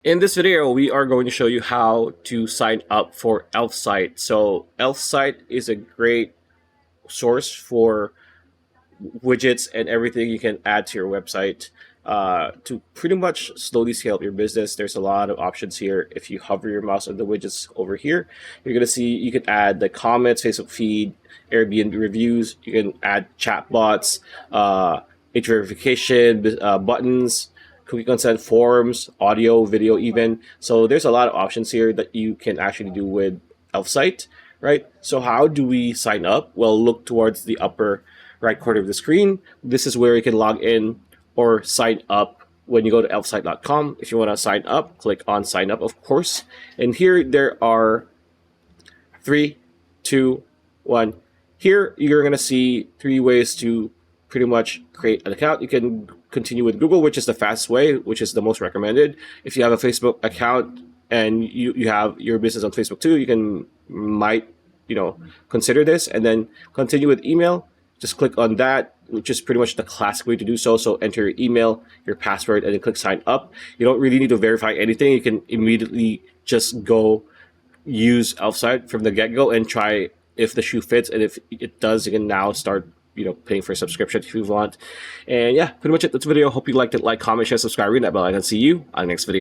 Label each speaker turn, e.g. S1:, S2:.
S1: In this video, we are going to show you how to sign up for Elfsight. So Elfsight is a great source for widgets and everything you can add to your website to pretty much slowly scale up your business. There's a lot of options here. If you hover your mouse on the widgets over here, you're going to see you can add the comments, Facebook feed, Airbnb reviews. You can add chatbots, age verification, buttons, cookie consent forms, audio, video even. So there's a lot of options here that you can actually do with Elfsight, right? So how do we sign up? Well, look towards the upper right corner of the screen. This is where you can log in or sign up when you go to elfsight.com. If you want to sign up, click on sign up, of course. And here there are 3, 2, 1. Here you're going to see 3 ways to pretty much create an account. You can continue with Google, which is the fastest way, which is the most recommended. If you have a Facebook account and you have your business on Facebook too, you might consider this, and then continue with email. Just click on that, which is pretty much the classic way to do so. So enter your email, your password, and then click sign up. You don't really need to verify anything. You can immediately just go use Elfsight from the get-go and try if the shoe fits. And if it does, you can now start paying for a subscription if you want. And yeah, pretty much it. That's the video. Hope you liked it. Like, comment, share, subscribe, ring that bell. I can see you on the next video.